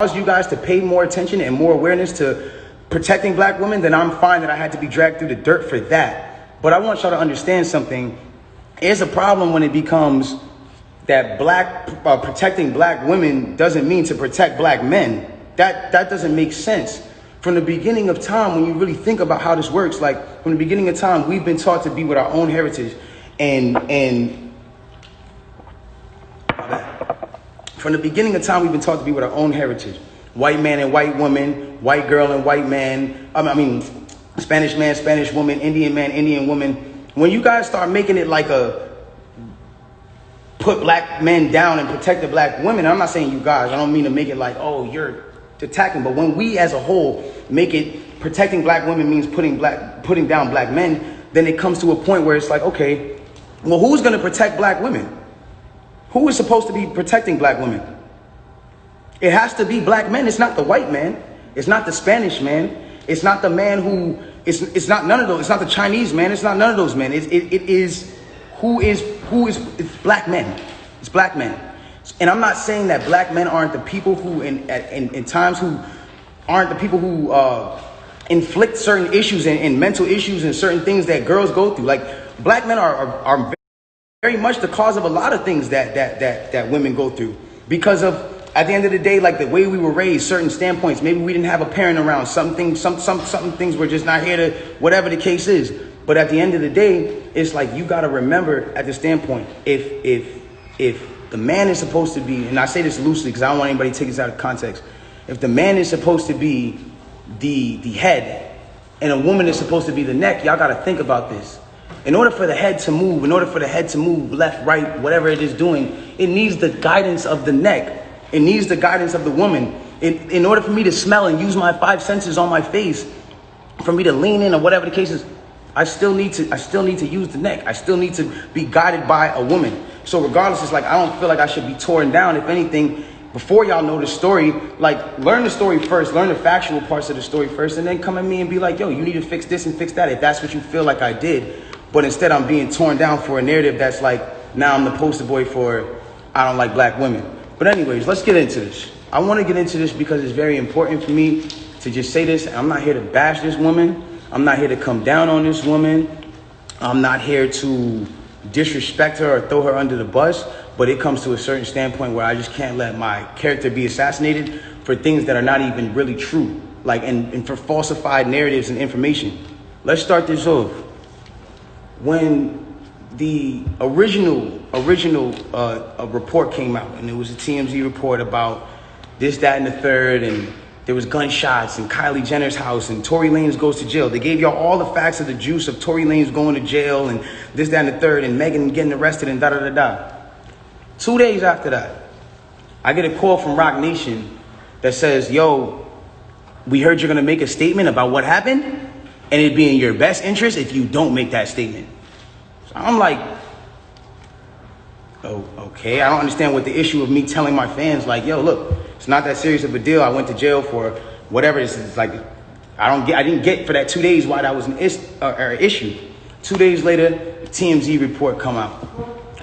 caused you guys to pay more attention and more awareness to protecting black women, then I'm fine that I had to be dragged through the dirt for that. But I want y'all to understand something. It's a problem when it becomes that protecting black women doesn't mean to protect black men. That doesn't make sense. From the beginning of time, when you really think about how this works, like from the beginning of time, we've been taught to be with our own heritage. And from the beginning of time, we've been taught to be with our own heritage. White man and white woman, white girl and white man. Spanish man, Spanish woman, Indian man, Indian woman. When you guys start making it like put black men down and protect the black women, I'm not saying you guys, I don't mean to make it like, oh, you're attacking, but when we as a whole make it protecting black women means putting down black men, then it comes to a point where it's like, okay, well, who's going to protect black women? Who is supposed to be protecting black women? It has to be black men. It's not the white man. It's not the Spanish man. It's not the man who it's not none of those. It's not the Chinese man. It's not none of those men. It's black men. It's black men. And I'm not saying that black men aren't the people who in times who aren't the people who inflict certain issues and mental issues and certain things that girls go through. Like black men are very much the cause of a lot of things that women go through because of, at the end of the day, like the way we were raised, certain standpoints. Maybe we didn't have a parent around. Some things were just not here to, whatever the case is. But at the end of the day, it's like you got to remember at the standpoint, if the man is supposed to be, and I say this loosely because I don't want anybody to take this out of context. If the man is supposed to be the head and a woman is supposed to be the neck, y'all got to think about this. In order for the head to move, left, right, whatever it is doing, it needs the guidance of the neck. It needs the guidance of the woman. In order for me to smell and use my five senses on my face, for me to lean in or whatever the case is, I still need to use the neck. I still need to be guided by a woman. So regardless, it's like I don't feel like I should be torn down. If anything, before y'all know the story, like learn the story first, learn the factual parts of the story first, and then come at me and be like, yo, you need to fix this and fix that if that's what you feel like I did. But instead I'm being torn down for a narrative that's like, now I'm the poster boy for I don't like black women. But anyways, let's get into this. I want to get into this because it's very important for me to just say this. I'm not here to bash this woman. I'm not here to come down on this woman. I'm not here to disrespect her or throw her under the bus. But it comes to a certain standpoint where I just can't let my character be assassinated for things that are not even really true. Like, and for falsified narratives and information. Let's start this off. When the original report came out, and it was a TMZ report about this, that, and the third, and there was gunshots in Kylie Jenner's house, and Tory Lanes goes to jail. They gave y'all all the facts of the juice of Tory Lanes going to jail, and this, that, and the third, and Megan getting arrested, and da-da-da-da. 2 days after that, I get a call from Rock Nation that says, yo, we heard you're going to make a statement about what happened, and it'd be in your best interest if you don't make that statement. So I'm like, oh, okay. I don't understand what the issue of me telling my fans, like, yo, look, it's not that serious of a deal. I went to jail for whatever this is. Like, I didn't get for that 2 days why that was an issue. 2 days later, the TMZ report come out.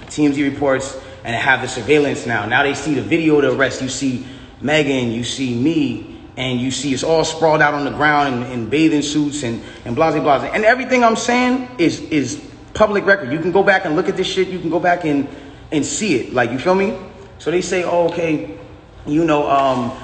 TMZ reports, and they have the surveillance now. Now they see the video of the arrest. You see Megan, you see me, and you see it's all sprawled out on the ground in bathing suits and blah, blah, blah. And everything I'm saying is public record. You can go back and look at this shit. You can go back and see it. Like, you feel me? So they say, oh, okay, you know,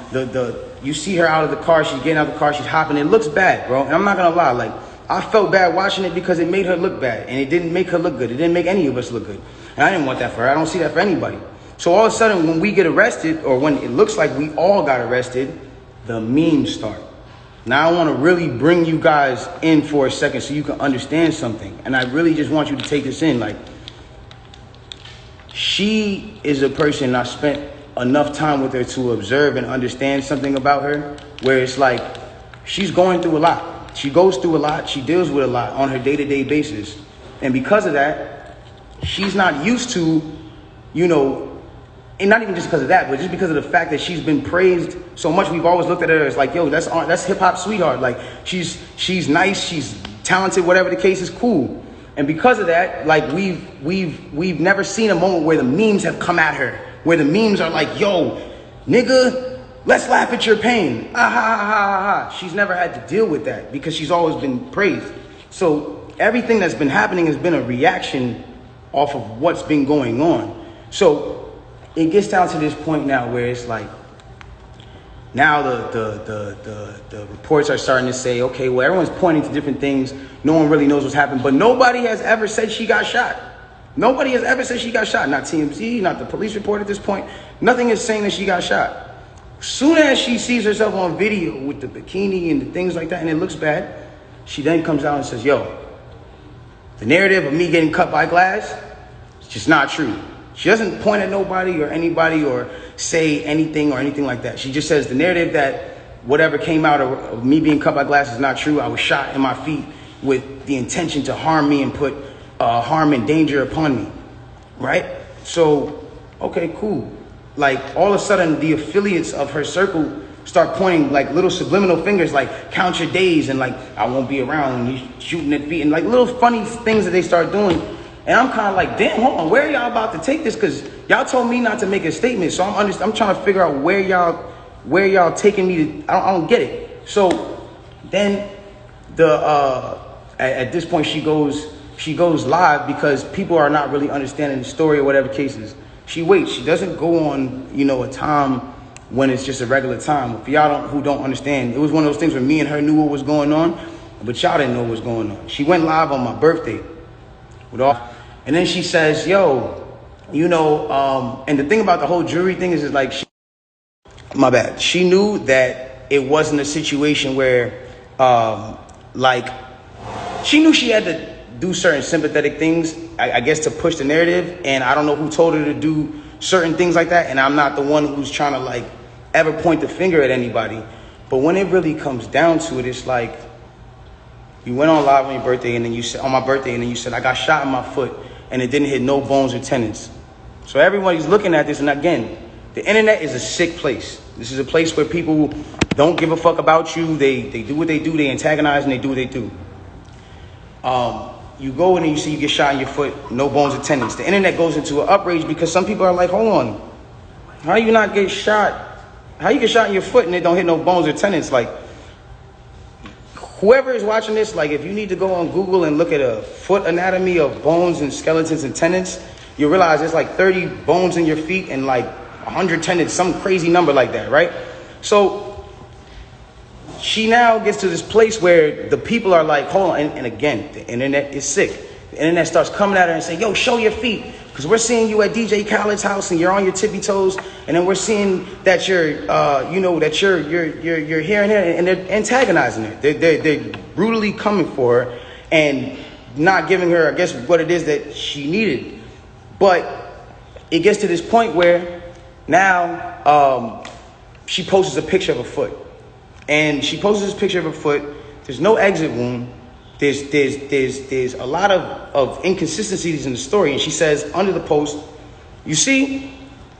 you see her out of the car. She's getting out of the car. She's hopping. It looks bad, bro. And I'm not going to lie. Like, I felt bad watching it because it made her look bad. And it didn't make her look good. It didn't make any of us look good. And I didn't want that for her. I don't see that for anybody. So all of a sudden, when we get arrested, or when it looks like we all got arrested, the memes start. Now I want to really bring you guys in for a second so you can understand something. And I really just want you to take this in. Like, she is a person I spent enough time with her to observe and understand something about her, where it's like she's going through a lot. She goes through a lot. She deals with a lot on her day-to-day basis. And because of that, she's not used to, you know, and not even just because of that, but just because of the fact that she's been praised so much. We've always looked at her as like, yo, that's hip hop sweetheart. Like, she's nice, she's talented, whatever the case is, cool. And because of that, like, we've never seen a moment where the memes have come at her, where the memes are like, yo, nigga, let's laugh at your pain. Ah, ha, ha, ha, ha. She's never had to deal with that because she's always been praised. So everything that's been happening has been a reaction off of what's been going on. So it gets down to this point now where it's like, now the reports are starting to say, okay, well, everyone's pointing to different things. No one really knows what's happened, but nobody has ever said she got shot. Nobody has ever said she got shot. Not TMZ, not the police report at this point. Nothing is saying that she got shot. Soon as she sees herself on video with the bikini and the things like that, and it looks bad, she then comes out and says, yo, the narrative of me getting cut by glass, it's just not true. She doesn't point at nobody or anybody or say anything or anything like that. She just says the narrative that whatever came out of me being cut by glass is not true. I was shot in my feet with the intention to harm me and put harm and danger upon me, right? So, okay, cool. Like all of a sudden the affiliates of her circle start pointing like little subliminal fingers, like count your days and like I won't be around when you shooting at feet and like little funny things that they start doing. And I'm kind of like, damn, hold on, where are y'all about to take this? Because y'all told me not to make a statement, so I'm trying to figure out where y'all taking me to. I don't get it. So then at this point she goes live because people are not really understanding the story or whatever cases. She waits. She doesn't go on, a time when it's just a regular time. For y'all who don't understand, it was one of those things where me and her knew what was going on, but y'all didn't know what was going on. She went live on my birthday with all. And then she says, yo, and the thing about the whole jury thing is like, my bad. She knew that it wasn't a situation where, she knew she had to do certain sympathetic things, I guess, to push the narrative. And I don't know who told her to do certain things like that. And I'm not the one who's trying to like ever point the finger at anybody. But when it really comes down to it, it's like, you went on live on your birthday and then you said, on my birthday, and then you said, I got shot in my foot and it didn't hit no bones or tendons. So everybody's looking at this. And again, the internet is a sick place. This is a place where people don't give a fuck about you. They do what they do. They antagonize and they do what they do. You go in and you see you get shot in your foot, no bones or tendons. The internet goes into an outrage because some people are like, hold on, how you not get shot? How you get shot in your foot and it don't hit no bones or tendons? Like, whoever is watching this, like if you need to go on Google and look at a foot anatomy of bones and skeletons and tendons, you realize there's like 30 bones in your feet and like 100 tendons, some crazy number like that, right? So she now gets to this place where the people are like, hold on. And again, the internet is sick. The internet starts coming at her and saying, yo, show your feet. Because we're seeing you at DJ Khaled's house and you're on your tippy toes. And then we're seeing that you're, that you're here and there. And they're antagonizing her. They're brutally coming for her and not giving her, I guess, what it is that she needed. But it gets to this point where now she posts a picture of a foot. And she posts this picture of her foot. There's no exit wound. There's a lot of inconsistencies in the story. And she says under the post, you see,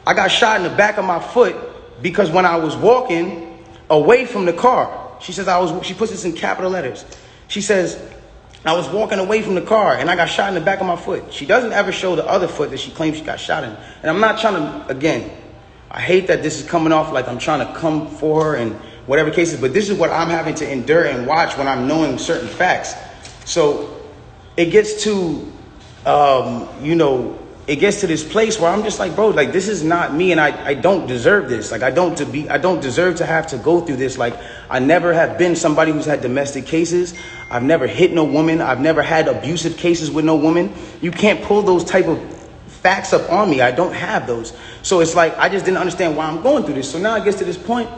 I got shot in the back of my foot because when I was walking away from the car, she says she puts this in capital letters. She says, I was walking away from the car and I got shot in the back of my foot. She doesn't ever show the other foot that she claims she got shot in. And I'm not trying to, again, I hate that this is coming off like I'm trying to come for her and whatever cases, but this is what I'm having to endure and watch when I'm knowing certain facts. So it gets to, it gets to this place where I'm just like, bro, like this is not me, and I don't deserve this. Like I don't deserve to have to go through this. Like I never have been somebody who's had domestic cases. I've never hit no woman. I've never had abusive cases with no woman. You can't pull those type of facts up on me. I don't have those. So it's like I just didn't understand why I'm going through this. So now it gets to this point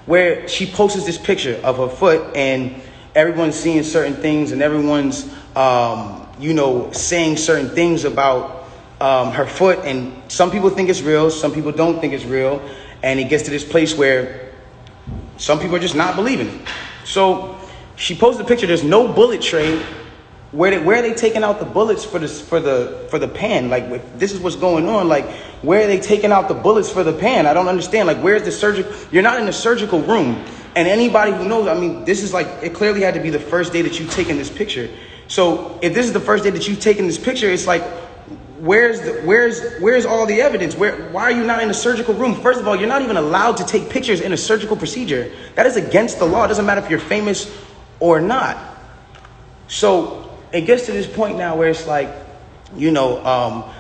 where she posts this picture of her foot and everyone's seeing certain things and everyone's, saying certain things about her foot. And some people think it's real. Some people don't think it's real. And it gets to this place where some people are just not believing it. So she posted a picture. There's no bullet tray. Where are they taking out the bullets for the pan? Like, this is what's going on. Like, where are they taking out the bullets for the pan? I don't understand. Like, where's the surgical? You're not in the surgical room. And anybody who knows, I mean, this is like, it clearly had to be the first day that you've taken this picture. So if this is the first day that you've taken this picture, it's like, where's all the evidence? Why are you not in a surgical room? First of all, you're not even allowed to take pictures in a surgical procedure. That is against the law. It doesn't matter if you're famous or not. So it gets to this point now where it's like,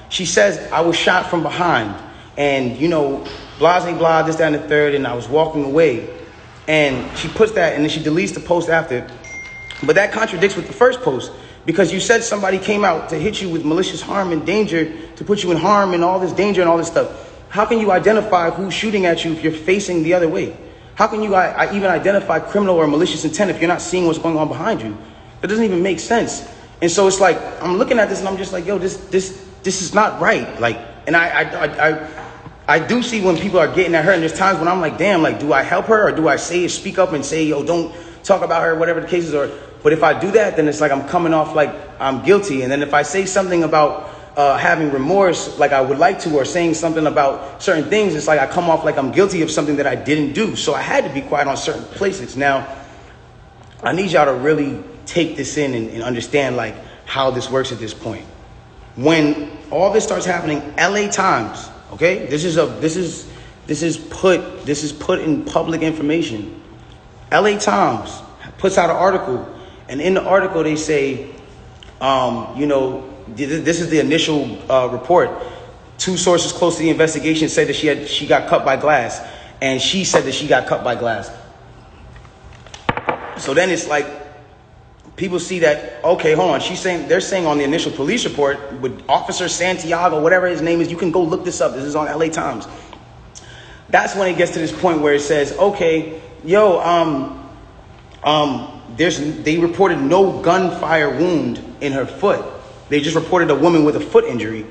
she says, I was shot from behind, and blah, blah, blah, this, that, and the third, and I was walking away. And she puts that, and then she deletes the post after. But that contradicts with the first post, because you said somebody came out to hit you with malicious harm and danger, to put you in harm and all this danger and all this stuff. How can you identify who's shooting at you if you're facing the other way? How can you even identify criminal or malicious intent if you're not seeing what's going on behind you? That doesn't even make sense. And so it's like, I'm looking at this and I'm just like, yo, this is not right. Like, and I do see when people are getting at her, and there's times when I'm like, damn, like, do I help her, or do I speak up and say, yo, don't talk about her, whatever the case is? But if I do that, then it's like I'm coming off like I'm guilty. And then if I say something about having remorse, like I would like to, or saying something about certain things, it's like I come off like I'm guilty of something that I didn't do. So I had to be quiet on certain places. Now, I need y'all to really take this in and understand like how this works at this point. When all this starts happening, LA Times, okay, this is put in public information. LA Times puts out an article, and in the article they say, this is the initial report. Two sources close to the investigation said that she got cut by glass, and she said that she got cut by glass. So then it's like, people see that, okay, hold on. They're saying on the initial police report with Officer Santiago, whatever his name is, you can go look this up. This is on LA Times. That's when it gets to this point where it says, okay, they reported no gunfire wound in her foot. They just reported a woman with a foot injury.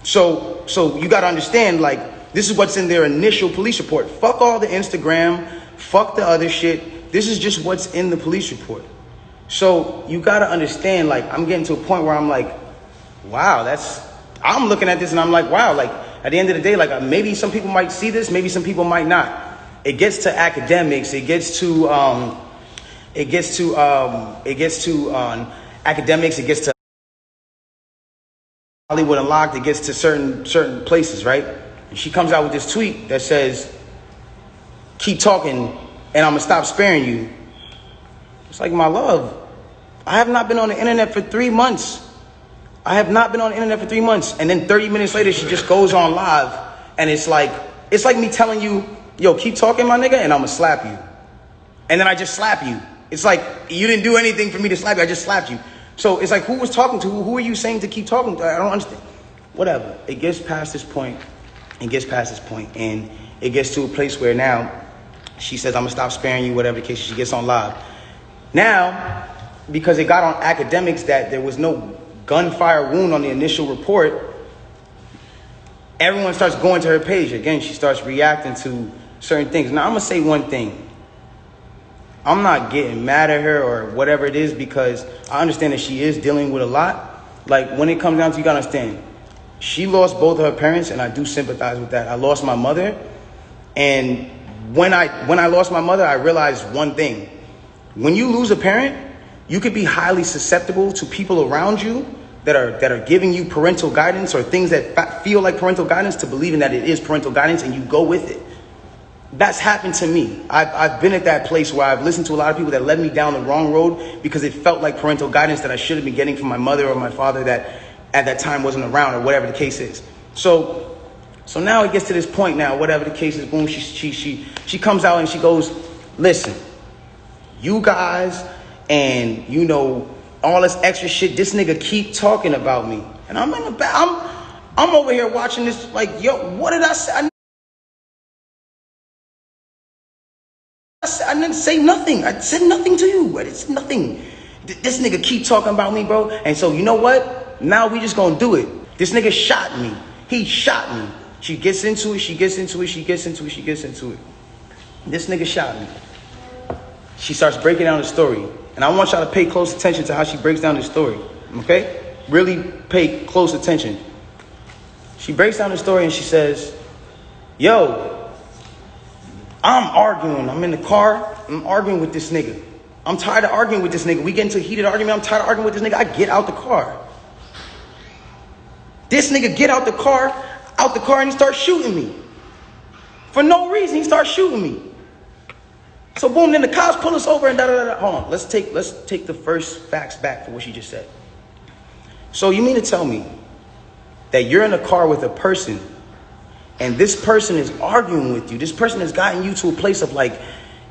So you got to understand, like, this is what's in their initial police report. Fuck all the Instagram, fuck the other shit. This is just what's in the police report. So you got to understand, like, I'm getting to a point where I'm like, wow, I'm looking at this and I'm like, wow, like, at the end of the day, like, maybe some people might see this, maybe some people might not. It gets to academics, it gets to academics, it gets to Hollywood Unlocked, it gets to certain places, right? And she comes out with this tweet that says, keep talking and I'm gonna stop sparing you. It's like, my love, I have not been on the internet for 3 months. And then 30 minutes later, she just goes on live. And it's like me telling you, yo, keep talking, my nigga, and I'm going to slap you. And then I just slap you. It's like, you didn't do anything for me to slap you. I just slapped you. So it's like, who was talking to? Who are you saying to keep talking to? I don't understand. Whatever. It gets past this point. And it gets to a place where now she says, I'm going to stop sparing you, whatever the case. She gets on live. Now, because it got on academics that there was no gunfire wound on the initial report, everyone starts going to her page. Again, she starts reacting to certain things. Now, I'm going to say one thing. I'm not getting mad at her or whatever it is, because I understand that she is dealing with a lot. Like, when it comes down to, you got to understand, she lost both of her parents, and I do sympathize with that. I lost my mother, and when I lost my mother, I realized one thing. When you lose a parent, you could be highly susceptible to people around you that are giving you parental guidance, or things that feel like parental guidance, to believing that it is parental guidance, and you go with it. That's happened to me. I've been at that place where I've listened to a lot of people that led me down the wrong road because it felt like parental guidance that I should have been getting from my mother or my father that at that time wasn't around, or whatever the case is. So now it gets to this point now, whatever the case is, boom, she comes out and she goes, listen, you guys and all this extra shit, this nigga keep talking about me. And I'm in the back, I'm over here watching this like, yo, what did I say? I didn't say nothing. I said nothing to you. It's nothing. This nigga keep talking about me, bro. And so, you know what? Now we just gonna do it. This nigga shot me. He shot me. She gets into it. This nigga shot me. She starts breaking down the story. And I want y'all to pay close attention to how she breaks down the story. Okay? Really pay close attention. She breaks down the story and she says, yo, I'm arguing. I'm in the car. I'm arguing with this nigga. I'm tired of arguing with this nigga. We get into a heated argument. I'm tired of arguing with this nigga. I get out the car. This nigga get out the car, and he starts shooting me. For no reason, he starts shooting me. So boom, then the cops pull us over and da-da-da-da. Hold on, let's take the first facts back for what she just said. So you mean to tell me that you're in a car with a person and this person is arguing with you? This person has gotten you to a place of like,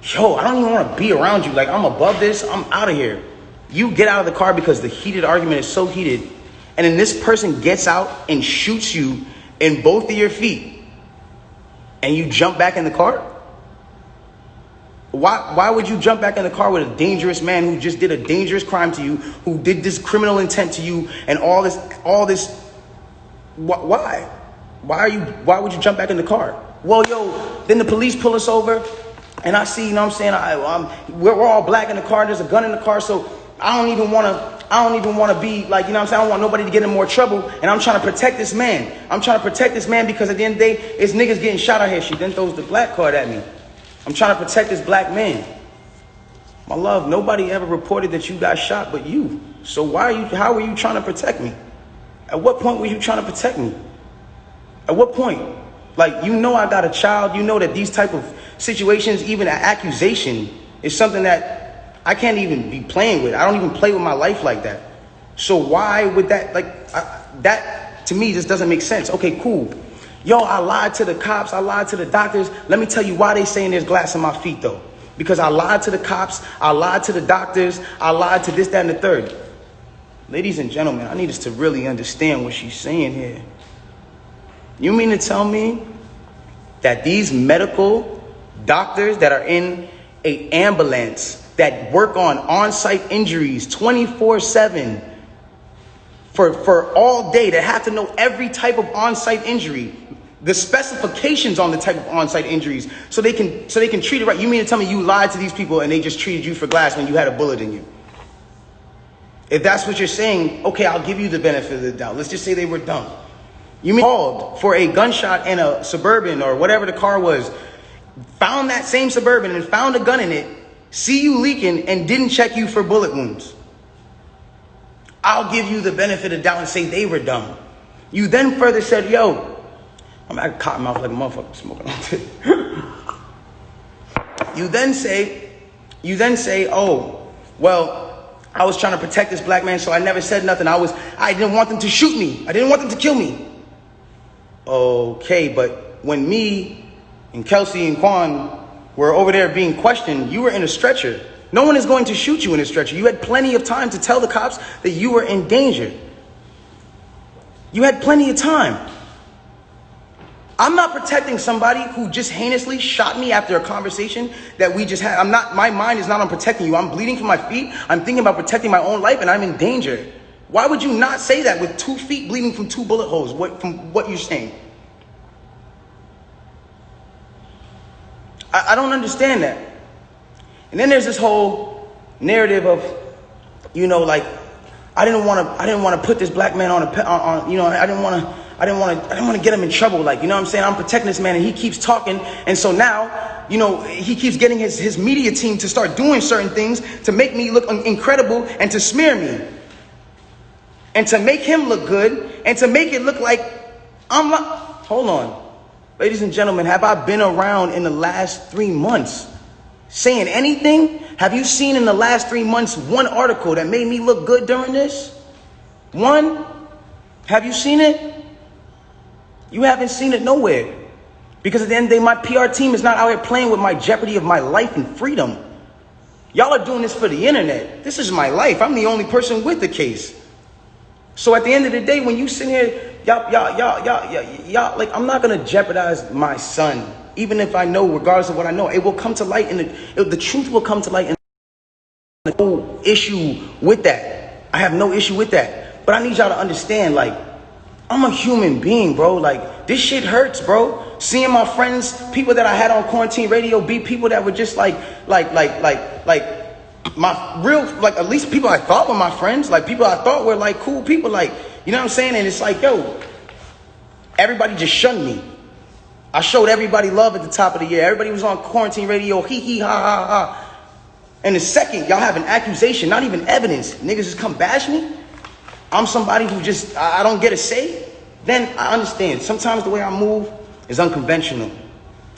yo, I don't even want to be around you. Like, I'm above this, I'm out of here. You get out of the car because the heated argument is so heated, and then this person gets out and shoots you in both of your feet, and you jump back in the car? Why would you jump back in the car with a dangerous man who just did a dangerous crime to you, who did this criminal intent to you, and all this? Why? Why would you jump back in the car? Well, yo, then the police pull us over, and I see, you know what I'm saying, we're all black in the car, there's a gun in the car, so I don't even want to be like, you know what I'm saying, I don't want nobody to get in more trouble, and I'm trying to protect this man. I'm trying to protect this man because at the end of the day, it's niggas getting shot out here. She then throws the black card at me. I'm trying to protect this black man. My love, nobody ever reported that you got shot but you. So how are you trying to protect me? At what point were you trying to protect me? At what point? Like, you know I got a child. You know that these type of situations, even an accusation, is something that I can't even be playing with. I don't even play with my life like that. So why would that, that to me just doesn't make sense. Okay, cool. Yo, I lied to the cops. I lied to the doctors. Let me tell you why they saying there's glass in my feet, though. Because I lied to the cops. I lied to the doctors. I lied to this, that, and the third. Ladies and gentlemen, I need us to really understand what she's saying here. You mean to tell me that these medical doctors that are in an ambulance that work on-site injuries 24/7 for all day, that have to know every type of on-site injury, the specifications on the type of on-site injuries, so they can treat it right? You mean to tell me you lied to these people and they just treated you for glass when you had a bullet in you? If that's what you're saying, okay, I'll give you the benefit of the doubt. Let's just say they were dumb. You mean called for a gunshot in a Suburban or whatever the car was, found that same Suburban and found a gun in it, see you leaking, and didn't check you for bullet wounds? I'll give you the benefit of the doubt and say they were dumb. You then further said, yo, I'm at cotton mouth like a motherfucker smoking on it. You then say, oh, well, I was trying to protect this black man, so I never said nothing. I didn't want them to shoot me. I didn't want them to kill me. Okay, but when me and Kelsey and Quan were over there being questioned, you were in a stretcher. No one is going to shoot you in a stretcher. You had plenty of time to tell the cops that you were in danger. You had plenty of time. I'm not protecting somebody who just heinously shot me after a conversation that we just had. My mind is not on protecting you. I'm bleeding from my feet. I'm thinking about protecting my own life, and I'm in danger. Why would you not say that with 2 feet bleeding from 2 bullet holes, from what you're saying? I don't understand that. And then there's this whole narrative of, you know, like, I didn't want to put this black man on you know, I didn't want to get him in trouble. Like, you know what I'm saying? I'm protecting this man, and he keeps talking. And so now, you know, he keeps getting his media team to start doing certain things to make me look incredible and to smear me. And to make him look good and to make it look like I'm not. Hold on. Ladies and gentlemen, have I been around in the last 3 months saying anything? Have you seen in the last 3 months one article that made me look good during this? One? Have you seen it? You haven't seen it nowhere. Because at the end of the day, my PR team is not out here playing with my jeopardy of my life and freedom. Y'all are doing this for the internet. This is my life. I'm the only person with the case. So at the end of the day, when you sit here, y'all, like, I'm not going to jeopardize my son. Even if I know, regardless of what I know, it will come to light, and the truth will come to light. And no issue with that. I have no issue with that. But I need y'all to understand, like, I'm a human being, bro. Like, this shit hurts, bro. Seeing my friends, people that I had on quarantine radio, be people that were just like my real, like, at least people I thought were my friends, like people I thought were like cool people, like, you know what I'm saying? And it's like, yo, everybody just shunned me. I showed everybody love at the top of the year. Everybody was on quarantine radio, hee hee ha ha ha. And the second y'all have an accusation, not even evidence, niggas just come bash me. I'm somebody who just, I don't get a say. then I understand. Sometimes the way I move is unconventional,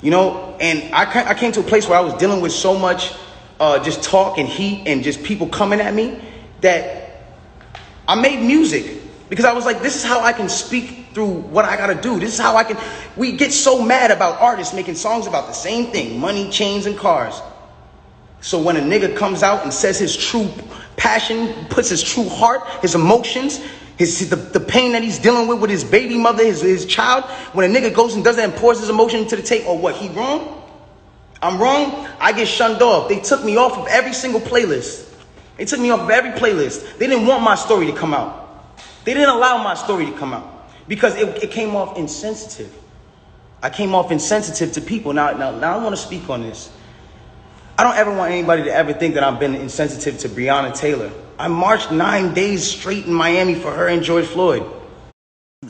you know? And I came to a place where I was dealing with so much just talk and heat and just people coming at me that I made music because I was like, this is how I can speak through what I gotta do. This is how I can. We get so mad about artists making songs about the same thing: money, chains, and cars. So when a nigga comes out and says his true passion, puts his true heart, his emotions, the pain that he's dealing with his baby mother, his child, when a nigga goes and does that and pours his emotion into the tape, or what, he wrong? I'm wrong? I get shunned off. They took me off of every single playlist. They took me off of every playlist. They didn't want my story to come out. They didn't allow my story to come out because it came off insensitive. I came off insensitive to people. Now I want to speak on this. I don't ever want anybody to ever think that I've been insensitive to Breonna Taylor. I marched 9 days straight in Miami for her and George Floyd.